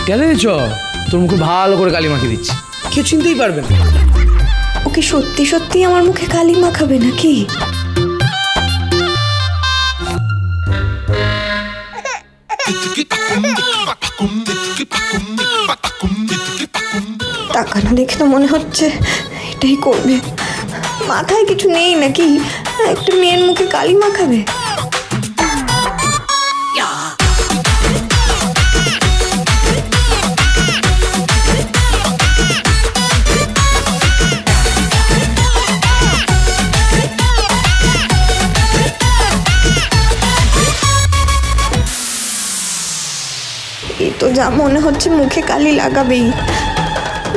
গেলে চ, তোর মুখে ভালো করে কালি মাখিয়ে দিচ্ছি, কেউ চিনতেই পারবে না। ওকে সত্যি সত্যি আমার মুখে কালি মাখাবে নাকি? তাকানো দেখে তো মনে হচ্ছে এটাই করবে। মাথায় কিছু নেই নাকি? একটা মেয়ের মুখে কালি মাখাবে? এই তো যা মনে হচ্ছে মুখে কালি লাগাবেই।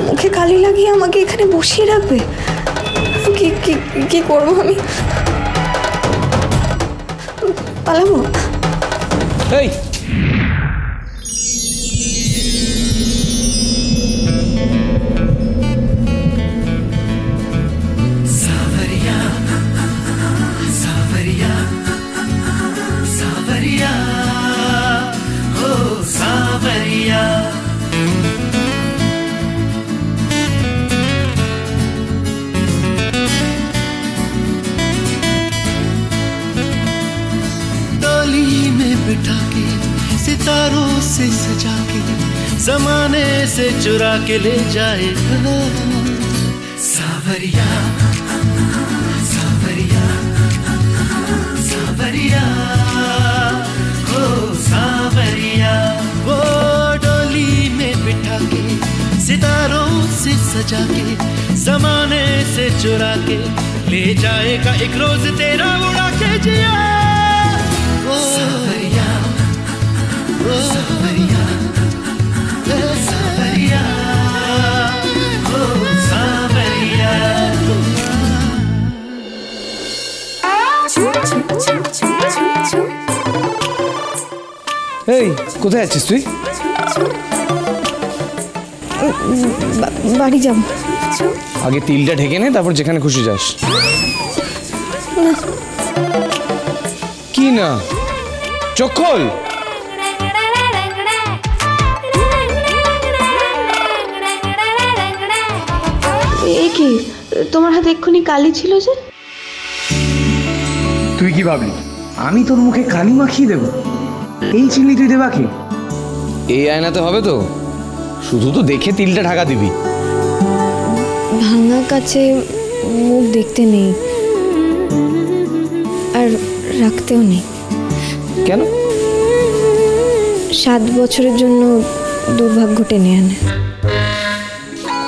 মুখে কালি লাগিয়ে আমাকে এখানে বসিয়ে রাখবে। কি কি কি করবো আমি? পালাবো? এই सावरिया सावरिया सावरिया हो सावरिया डोली में बिठा के सितारों से सजा के जमाने से चुरा के ले जाए सावरिया सावरिया सावरिया हो सावरिया वो डोली में बिठा के सितारों से सजा के जमाने से चुरा के ले जाएगा एक रोज तेरा उड़ा के जिया सावरिया सावरिया सावरिया हो सावरिया এই কোথায় আছিস তুই? বাড়ি যাব। আগে তিলটা ঢেকে নে, তারপর যেখানে খুশি যাস। কি না? চোখ খোল। এই কি, তোমার হাতে এক্ষুনি কালি ছিল যে? তুই কি ভাবলি আমি তোর মুখে কালি মাখিয়ে দেব? এই চিনলি তুই দেবাকে? এই আয়নাতে হবে তো, শুধু তো দেখে তিলটা ঢাকা দিবি। ভাঙা কাছে মুখ দেখতে নেই, আর রাখতেও নেই। কেন? 7 বছরের জন্য দুর্ভাগ্য টেনে আনে।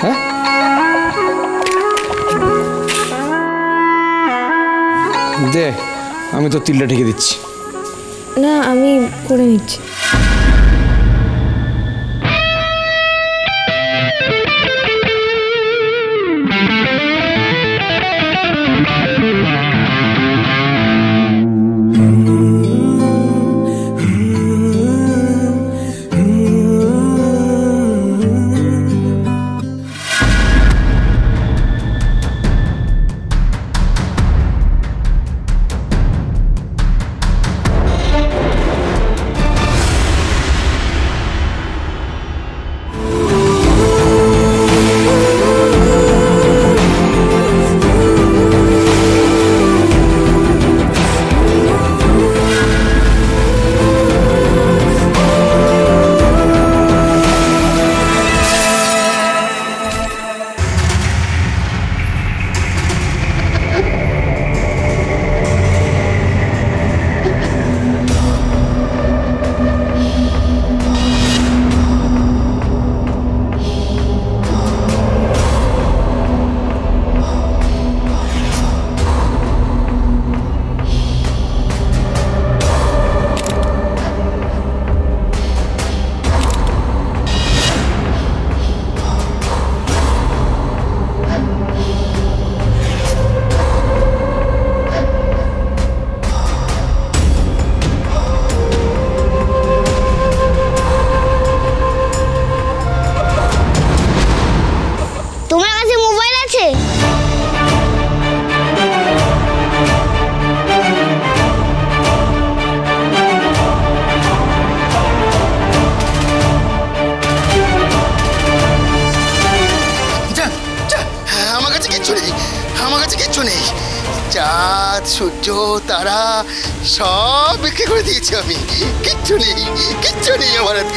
হ্যাঁ, দে, আমি তো তিলটা ঢেকে দিচ্ছি। না, আমি করে নিচ্ছি। আমার কাছে কিচ্ছু নেই। চাঁদ, সূর্য, তারা সব বিক্রি করে দিয়েছি আমি। কিচ্ছু নেই, কিচ্ছু নেই আমার হাতে।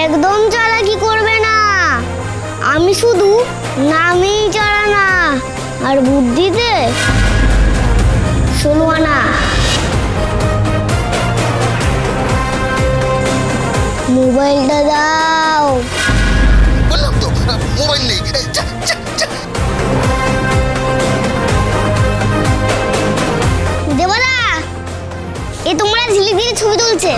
একদম চালাকি করবে না। আমি শুধু নামেই চড়া না, আর বুদ্ধিতে 16 আনা। মোবাইলটা দাও। বললাম তো মোবাইল নেই। দেবদা, এ তোমরা ঝিলিক দিয়ে ছবি তুলছে।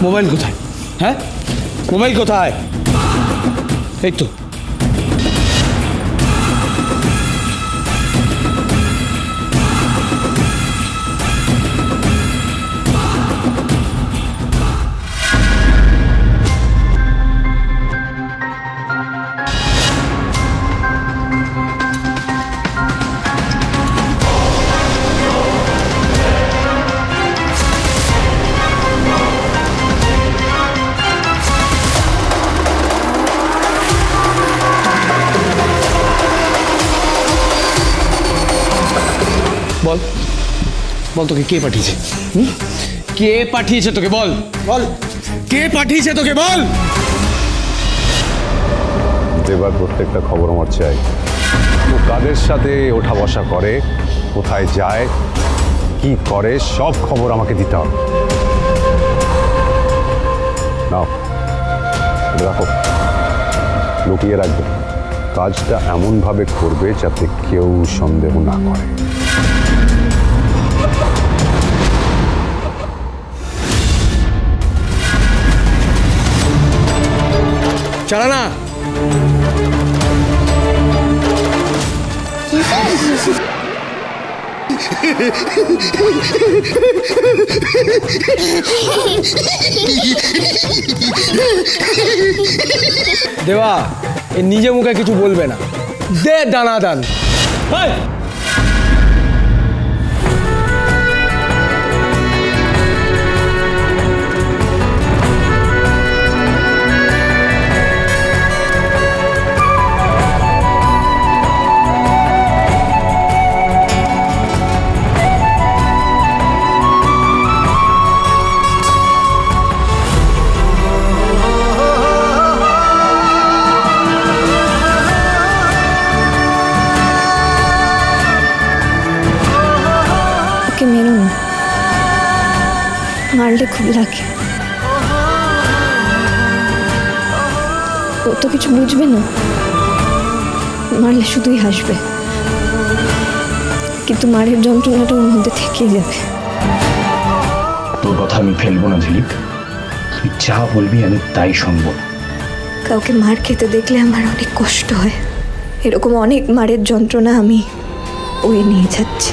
মোবাইল কোথায়? হ্যাঁ, মোবাইল কোথায়? এই তো। বল বল, তোকে কে পাঠিয়েছে? কে পাঠিয়েছে তোকে? বল বল, কে পাঠিয়েছে তোকে? বল। দেবার প্রত্যেকটা খবর আমার চাই। ও কাদের সাথে ওঠা বসা করে, কোথায় যায়, কি করে, সব খবর আমাকে দিতে হবে। নাও, রাখো, লুকিয়ে রাখবে। কাজটা এমনভাবে করবে যাতে কেউ সন্দেহ না করে। চালা না। দেবা, এ নিজে মুখে কিছু বলবে না, দে দানাদান। মেরো না, মারলে খুব লাগে। ও তো কিছু বুঝবে না, মারলে শুধুই হাসবে, কিন্তু মারের যন্ত্রণাটা ওর মধ্যে থেকেই যাবে। তোর কথা আমি ফেলবো না ঝিলিক, তুই যা বলবি আমি তাই শুনবো। কাউকে মার খেতে দেখলে আমার অনেক কষ্ট হয়। এরকম অনেক মারের যন্ত্রণা আমি ওই নিয়ে যাচ্ছি।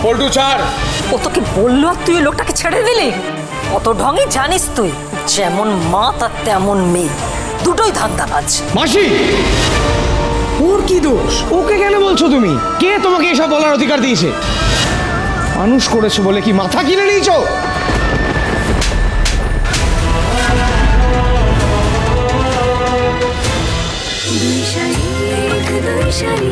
পল্টু ছাড়। ও তোকে বললো আর তুই লোকটাকে ছেড়ে দিলি? কত ঢঙে জানিস তুই, যেমন মা তার তেমন মেয়ে, দুটোই ধান্দাবাজ। মাসি, ওর কি দোষ? ওকে কেন বলছো তুমি? কে তোমাকে এসব বলার অধিকার দিয়েছে? মানুষ করেছো বলে কি মাথা কিনে নিয়েছো? দুই শাড়ি